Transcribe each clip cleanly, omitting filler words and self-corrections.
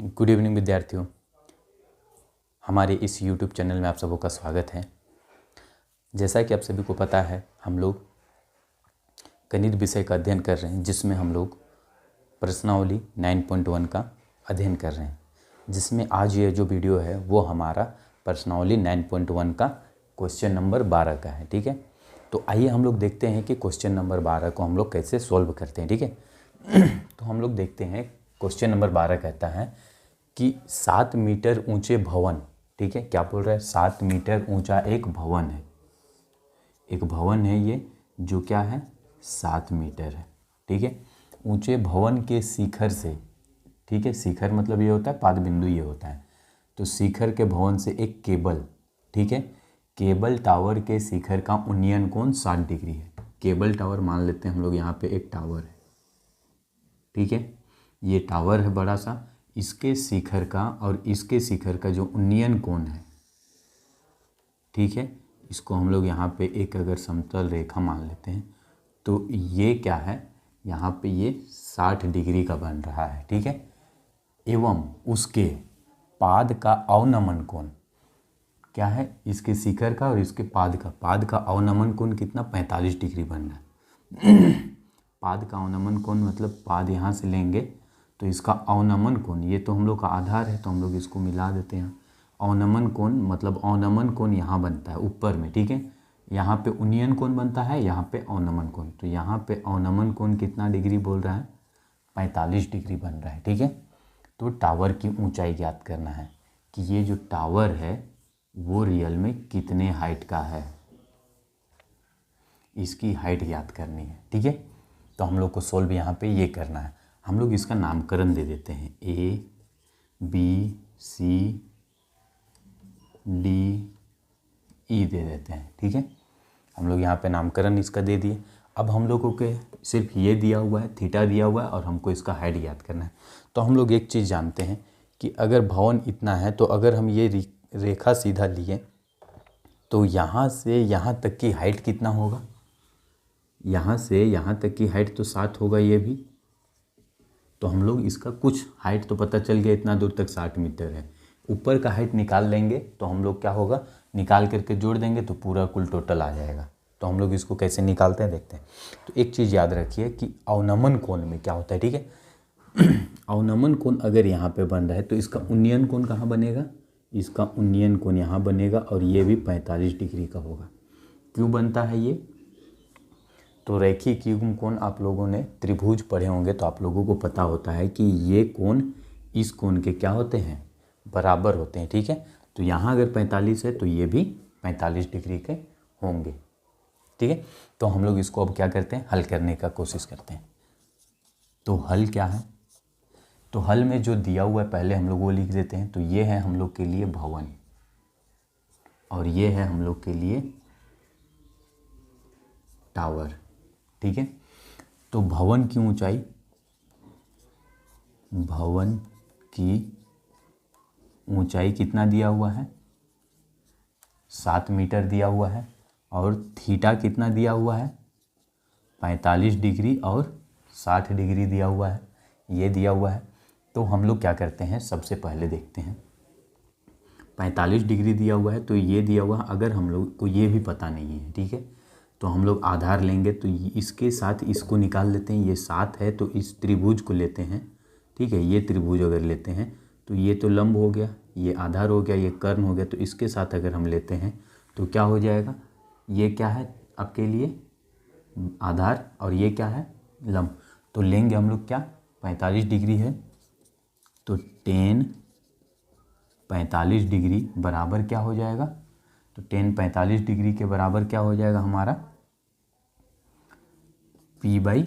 Good evening विद्यार्थियों, हमारे इस यूट्यूब चैनल में आप सबों का स्वागत है। जैसा कि आप सभी को पता है, हम लोग गणित विषय का अध्ययन कर रहे हैं, जिसमें हम लोग प्रश्नावली 9.1 का अध्ययन कर रहे हैं। जिसमें आज ये जो वीडियो है वो हमारा प्रश्नावली 9.1 का क्वेश्चन नंबर 12 का है। ठीक है, तो आइए हम लोग देखते हैं कि क्वेश्चन नंबर 12 को हम लोग कैसे सॉल्व करते हैं। ठीक है, तो हम लोग देखते हैं। क्वेश्चन नंबर 12 कहता है कि 7 मीटर ऊंचे भवन, ठीक है, क्या बोल रहा है, 7 मीटर ऊंचा एक भवन है। एक भवन है ये, जो क्या है, 7 मीटर है। ठीक है, ऊंचे भवन के शिखर से, ठीक है, शिखर मतलब ये होता है, पाद बिंदु ये होता है। तो शिखर के भवन से एक केबल, ठीक है, केबल टावर के शिखर का उन्नयन कोण 60 डिग्री है। केबल टावर मान लेते हैं हम लोग, यहाँ पे एक टावर है। ठीक है, ये टावर है बड़ा सा, इसके शिखर का और इसके शिखर का जो उन्नयन कोण है, ठीक है, इसको हम लोग यहाँ पे एक अगर समतल रेखा मान लेते हैं तो ये क्या है, यहाँ पे ये 60 डिग्री का बन रहा है। ठीक है, एवं उसके पाद का अवनमन कोण क्या है, इसके शिखर का और इसके पाद का अवनमन कोण कितना, 45 डिग्री बन रहा है। पाद का अवनमन कोण मतलब पाद यहाँ से लेंगे तो इसका अवनमन कोण, ये तो हम लोग का आधार है तो हम लोग इसको मिला देते हैं। अवनमन कोण मतलब अवनमन कोण यहाँ बनता है ऊपर में। ठीक है, यहाँ पे उन्नयन कोण बनता है, यहाँ पे अवनमन कोण। तो यहाँ पे अवनमन कोण कितना डिग्री बोल रहा है, 45 डिग्री बन रहा है। ठीक है, तो टावर की ऊंचाई ज्ञात करना है कि ये जो टावर है वो रियल में कितने हाइट का है, इसकी हाइट ज्ञात करनी है। ठीक है, तो हम लोग को सोल्व यहाँ पे ये करना है। हम लोग इसका नामकरण दे देते हैं, A B C D E दे देते हैं। ठीक है, हम लोग यहाँ पे नामकरण इसका दे दिए। अब हम लोगों के सिर्फ ये दिया हुआ है, थीटा दिया हुआ है, और हमको इसका हाइट याद करना है। तो हम लोग एक चीज़ जानते हैं कि अगर भवन इतना है तो अगर हम ये रेखा सीधा लिए तो यहाँ से यहाँ तक की हाइट कितना होगा, यहाँ से यहाँ तक की हाइट तो 7 होगा ये भी। तो हम लोग इसका कुछ हाइट तो पता चल गया, इतना दूर तक 60 मीटर है। ऊपर का हाइट निकाल लेंगे तो हम लोग क्या होगा, निकाल करके जोड़ देंगे तो पूरा कुल टोटल आ जाएगा। तो हम लोग इसको कैसे निकालते हैं देखते हैं। तो एक चीज़ याद रखिए कि अवनमन कोण में क्या होता है। ठीक है, अवनमन कोण अगर यहाँ पे बन रहा है तो इसका उन्नयन कोण कहाँ बनेगा, इसका उन्नयन कोण यहाँ बनेगा और ये भी 45 डिग्री का होगा। क्यों बनता है ये, तो रैखिक युग्म कोण आप लोगों ने त्रिभुज पढ़े होंगे तो आप लोगों को पता होता है कि ये कोण इस कोण के क्या होते हैं, बराबर होते हैं। ठीक है, तो यहाँ अगर 45 है तो ये भी 45 डिग्री के होंगे। ठीक है, तो हम लोग इसको अब क्या करते हैं, हल करने का कोशिश करते हैं। तो हल क्या है, तो हल में जो दिया हुआ है पहले हम लोग वो लिख देते हैं। तो ये है हम लोग के लिए भवन और ये है हम लोग के लिए टावर। ठीक है, तो भवन की ऊंचाई, भवन की ऊंचाई कितना दिया हुआ है, 7 मीटर दिया हुआ है, और थीटा कितना दिया हुआ है, 45 डिग्री और 60 डिग्री दिया हुआ है, ये दिया हुआ है। तो हम लोग क्या करते हैं, सबसे पहले देखते हैं 45 डिग्री दिया हुआ है तो ये दिया हुआ है। अगर हम लोग को ये भी पता नहीं है, ठीक है, तो हम लोग आधार लेंगे तो इसके साथ इसको निकाल लेते हैं। ये 7 है तो इस त्रिभुज को लेते हैं। ठीक है, ये त्रिभुज अगर लेते हैं तो ये तो लंब हो गया, ये आधार हो गया, ये कर्ण हो गया। तो इसके साथ अगर हम लेते हैं तो क्या हो जाएगा, ये क्या है आपके लिए आधार और ये क्या है लंब। तो लेंगे हम लोग क्या, 45 डिग्री है तो 10 45 डिग्री बराबर क्या हो जाएगा, तो 10 45 डिग्री के बराबर क्या हो जाएगा हमारा, P बाई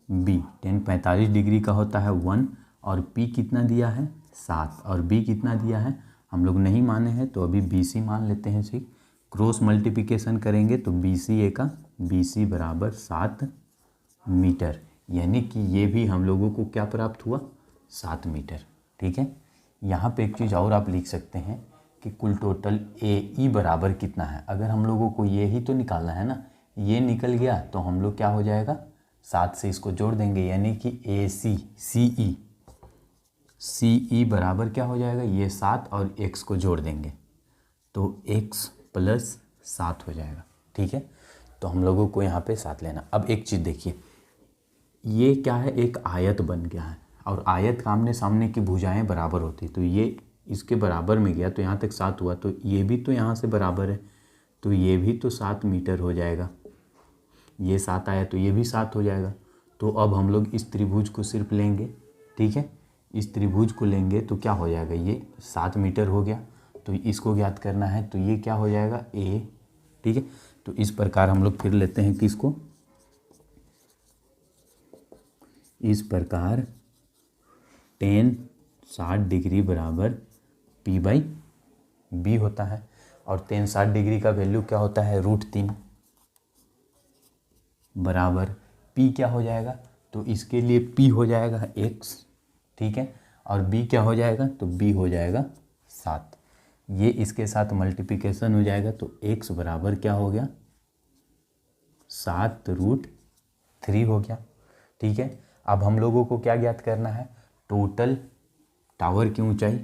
बी। 10 45 डिग्री का होता है 1 और P कितना दिया है 7 और B कितना दिया है हम लोग नहीं माने हैं तो अभी BC मान लेते हैं। ठीक, क्रॉस मल्टीप्लिकेशन करेंगे तो BC का BC बराबर 7 मीटर, यानी कि ये भी हम लोगों को क्या प्राप्त हुआ, 7 मीटर। ठीक है, यहाँ पे एक चीज़ और आप लिख सकते हैं कि कुल टोटल AE बराबर कितना है। अगर हम लोगों को ये ही तो निकालना है ना, ये निकल गया तो हम लोग क्या हो जाएगा, 7 से इसको जोड़ देंगे, यानी कि AC CE सी ई बराबर क्या हो जाएगा, ये 7 और x को जोड़ देंगे तो x प्लस 7 हो जाएगा। ठीक है, तो हम लोगों को यहाँ पे 7 लेना। अब एक चीज़ देखिए, ये क्या है, एक आयत बन गया है और आयत का आमने सामने की भुजाएं बराबर होती, तो ये इसके बराबर में गया तो यहाँ तक 7 हुआ, तो ये भी तो यहाँ से बराबर है, तो ये भी तो 7 मीटर हो जाएगा। ये 7 आया तो ये भी 7 हो जाएगा। तो अब हम लोग इस त्रिभुज को सिर्फ लेंगे। ठीक है, इस त्रिभुज को लेंगे तो क्या हो जाएगा, ये 7 मीटर हो गया, तो इसको ज्ञात करना है, तो ये क्या हो जाएगा, ए। ठीक है, तो इस प्रकार हम लोग फिर लेते हैं कि इसको, इस प्रकार tan 60 डिग्री बराबर P बाई बी होता है, और tan 60 डिग्री का वैल्यू क्या होता है, √3 बराबर P क्या हो जाएगा, तो इसके लिए P हो जाएगा x। ठीक है, और B क्या हो जाएगा, तो B हो जाएगा 7। ये इसके साथ मल्टीप्लिकेशन हो जाएगा तो x बराबर क्या हो गया, 7√3 हो गया। ठीक है, अब हम लोगों को क्या ज्ञात करना है, टोटल टावर की ऊंचाई,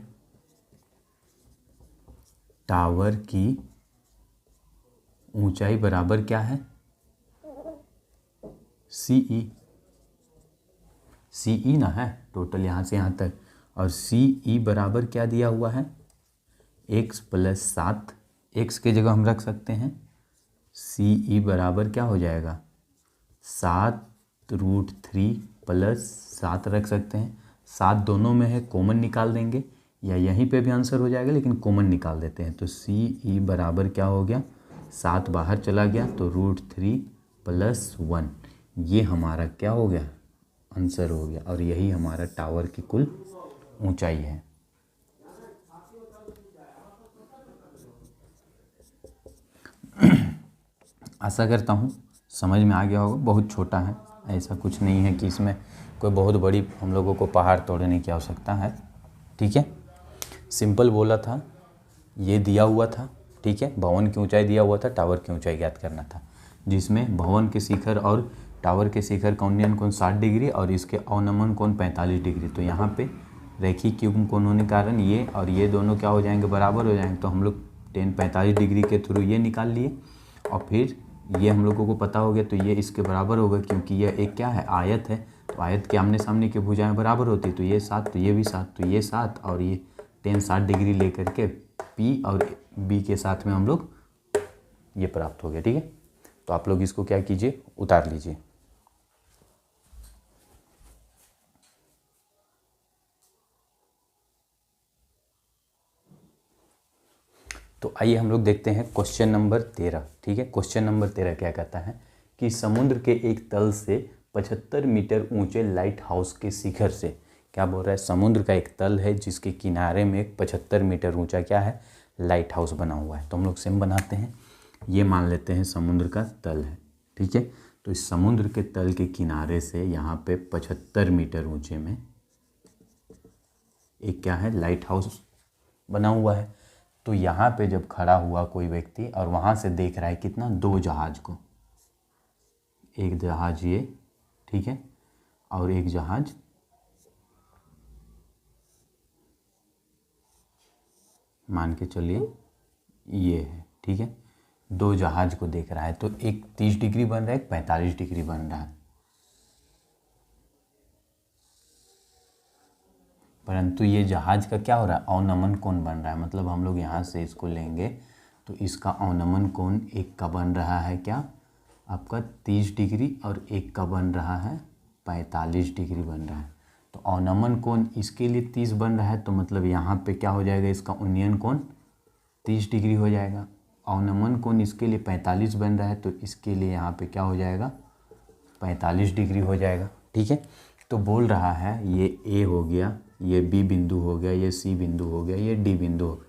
टावर की ऊंचाई बराबर क्या है, CE, CE ना है, टोटल यहाँ से यहाँ तक, और CE बराबर क्या दिया हुआ है, x प्लस 7, x के जगह हम रख सकते हैं CE बराबर क्या हो जाएगा, 7√3 प्लस 7 रख सकते हैं। 7 दोनों में है, कॉमन निकाल देंगे, या यहीं पे भी आंसर हो जाएगा लेकिन कॉमन निकाल देते हैं, तो CE बराबर क्या हो गया, 7 बाहर चला गया तो √3 प्लस 1, ये हमारा क्या हो गया, आंसर हो गया, और यही हमारा टावर की कुल ऊंचाई है। आशा करता हूँ समझ में आ गया होगा, बहुत छोटा है, ऐसा कुछ नहीं है कि इसमें कोई बहुत बड़ी हम लोगों को पहाड़ तोड़ने की आवश्यकता है। ठीक है, सिंपल बोला था, ये दिया हुआ था। ठीक है, भवन की ऊंचाई दिया हुआ था, टावर की ऊंचाई ज्ञात करना था, जिसमें भवन के शिखर और टावर के शिखर का उन्नयन कोण 60 डिग्री और इसके अवनमन कोण 45 डिग्री। तो यहाँ पे रैखिक युग्म कोण होने के कारण ये और ये दोनों क्या हो जाएंगे, बराबर हो जाएंगे, तो हम लोग tan 45 डिग्री के थ्रू ये निकाल लिए, और फिर ये हम लोगों को पता हो गया तो ये इसके बराबर होगा, क्योंकि यह एक क्या है, आयत है, तो आयत के आमने सामने की भुजाएं बराबर होती, तो ये 7 तो ये भी 7, तो ये 7 और ये tan 60 डिग्री लेकर के P और B के साथ में हम लोग ये प्राप्त हो गया। ठीक है, तो आप लोग इसको क्या कीजिए, उतार लीजिए। तो आइए हम लोग देखते हैं क्वेश्चन नंबर 13। ठीक है, क्वेश्चन नंबर 13 क्या कहता है कि समुद्र के एक तल से 75 मीटर ऊंचे लाइट हाउस के शिखर से, क्या बोल रहा है, समुद्र का एक तल है जिसके किनारे में एक 75 मीटर ऊंचा क्या है, लाइट हाउस बना हुआ है। तो हम लोग सेम बनाते हैं, ये मान लेते हैं समुद्र का तल है। ठीक है, तो इस समुद्र के तल के किनारे से यहाँ पे 75 मीटर ऊंचे में एक क्या है, लाइट हाउस बना हुआ है। तो यहाँ पे जब खड़ा हुआ कोई व्यक्ति और वहाँ से देख रहा है कितना, 2 जहाज को, एक जहाज ये, ठीक है, और एक जहाज मान के चलिए ये है। ठीक है, 2 जहाज को देख रहा है, तो एक 30 डिग्री बन रहा है, एक 45 डिग्री बन रहा है, परंतु ये जहाज का क्या हो रहा है, अवनमन कोण बन रहा है। मतलब हम लोग यहाँ से इसको लेंगे तो इसका अवनमन कोण एक का बन रहा है क्या, आपका 30 डिग्री, और एक का बन रहा है 45 डिग्री बन रहा है। तो अवनमन कोण इसके लिए 30 बन रहा है, तो मतलब यहाँ पे क्या हो जाएगा, इसका उन्नयन कोण 30 डिग्री हो जाएगा। अवनमन कोण इसके लिए 45 बन रहा है, तो इसके लिए यहाँ पे क्या हो जाएगा, 45 डिग्री हो जाएगा। ठीक है, तो बोल रहा है ये ए हो गया, ये बी बिंदु हो गया, ये सी बिंदु हो गया, ये डी बिंदु हो।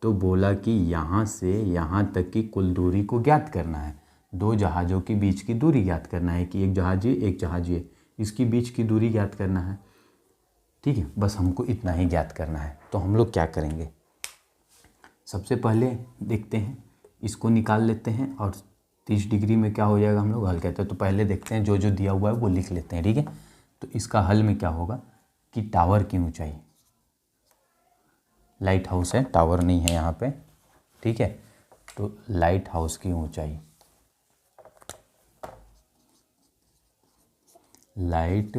तो बोला कि यहाँ से यहाँ तक की कुल दूरी को ज्ञात करना है, 2 जहाज़ों के बीच की दूरी ज्ञात करना है, कि एक जहाज ये एक जहाज ये, इसकी बीच की दूरी ज्ञात करना है। ठीक है, बस हमको इतना ही ज्ञात करना है। तो हम लोग क्या करेंगे, सबसे पहले देखते हैं, इसको निकाल लेते हैं, और 30 डिग्री में क्या हो जाएगा हम लोग हल कहते हैं। तो पहले देखते हैं जो जो दिया हुआ है वो लिख लेते हैं। ठीक है, तो इसका हल में क्या होगा कि टावर की ऊंचाई, लाइट हाउस है, टावर नहीं है यहाँ पे, ठीक है। तो लाइट हाउस की ऊंचाई, लाइट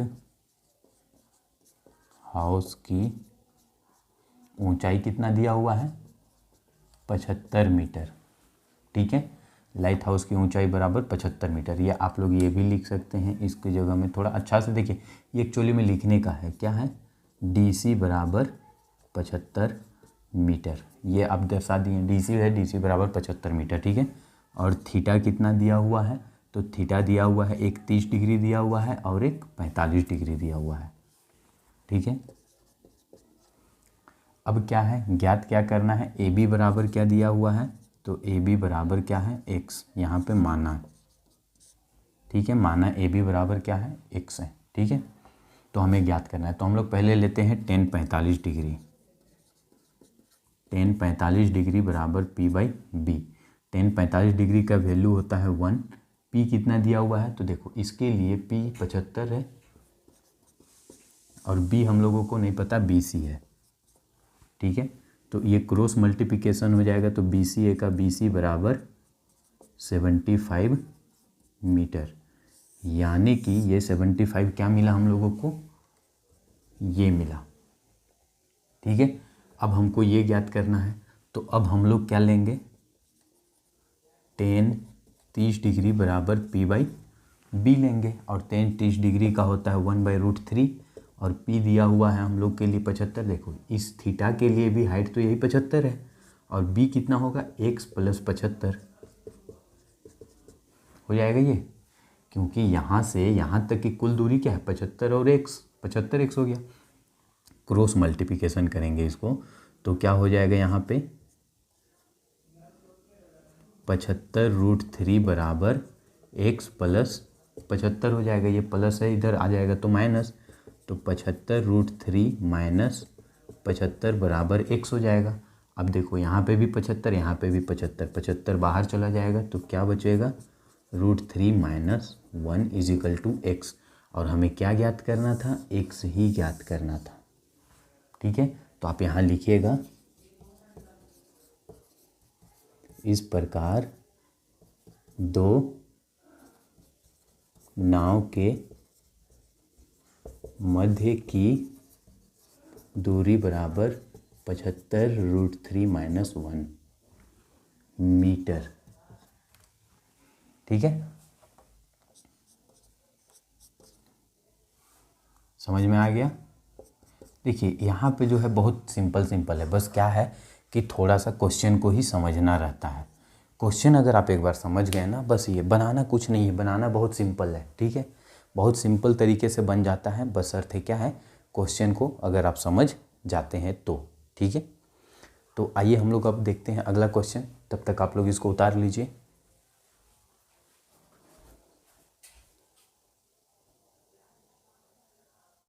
हाउस की ऊंचाई कितना दिया हुआ है, 75 मीटर, ठीक है। लाइट हाउस की ऊंचाई बराबर 75 मीटर। ये आप लोग ये भी लिख सकते हैं, इसकी जगह में थोड़ा अच्छा से देखिए, ये एक्चुअली में लिखने का है, क्या है, डीसी बराबर 75 मीटर। ये आप दर्शा दिए, डीसी है, डीसी बराबर 75 मीटर, ठीक है। और थीटा कितना दिया हुआ है, तो थीटा दिया हुआ है, एक 30 डिग्री दिया हुआ है और एक 45 डिग्री दिया हुआ है, ठीक है। अब क्या है, ज्ञात क्या करना है, ए बी बराबर क्या दिया हुआ है, तो ए बी बराबर क्या है, एक्स, यहाँ पे माना, ठीक है, माना ए बी बराबर क्या है, एक्स है, ठीक है। तो हमें ज्ञात करना है, तो हम लोग पहले लेते हैं tan 45 डिग्री, tan 45 डिग्री बराबर p by b. tan 45 degree का वैल्यू होता है 1, पी कितना दिया हुआ है, तो देखो इसके लिए पी 75 है और बी हम लोगों को नहीं पता, बी सी है, ठीक है। तो ये क्रॉस मल्टीप्लिकेशन हो जाएगा, तो बी सी ए का बी सी बराबर 75 मीटर, यानी कि ये 75 क्या मिला हम लोगों को, ये मिला, ठीक है। अब हमको ये ज्ञात करना है, तो अब हम लोग क्या लेंगे, tan 30 डिग्री बराबर पी बाई बी लेंगे, और tan 30 डिग्री का होता है 1/√3 और p दिया हुआ है हम लोग के लिए 75। देखो इस थीटा के लिए भी हाइट तो यही 75 है, और b कितना होगा, x + 75 हो जाएगा ये, क्योंकि यहाँ से यहाँ तक की कुल दूरी क्या है, 75 और x, 75x हो गया। क्रॉस मल्टीप्लिकेशन करेंगे इसको, तो क्या हो जाएगा यहाँ पे, 75√3 बराबर x + 75 हो जाएगा, ये प्लस है, इधर आ जाएगा तो माइनस, तो 75√3 माइनस 75 बराबर x हो जाएगा। अब देखो यहाँ पे भी 75, यहाँ पे भी 75, 75 बाहर चला जाएगा, तो क्या बचेगा, √3 - 1 = x, और हमें क्या ज्ञात करना था, x ही ज्ञात करना था, ठीक है। तो आप यहाँ लिखिएगा, इस प्रकार दो नाव के मध्य की दूरी बराबर 75√3 - 1 मीटर, ठीक है। समझ में आ गया। देखिए यहाँ पे जो है बहुत सिंपल है, बस क्या है कि थोड़ा सा क्वेश्चन को ही समझना रहता है। क्वेश्चन अगर आप एक बार समझ गए ना, बस ये बनाना कुछ नहीं है, बनाना बहुत सिंपल है, ठीक है, बहुत सिंपल तरीके से बन जाता है, बस अर्थ है क्या है, क्वेश्चन को अगर आप समझ जाते हैं तो, ठीक है। तो आइए हम लोग अब देखते हैं अगला क्वेश्चन, तब तक आप लोग इसको उतार लीजिए।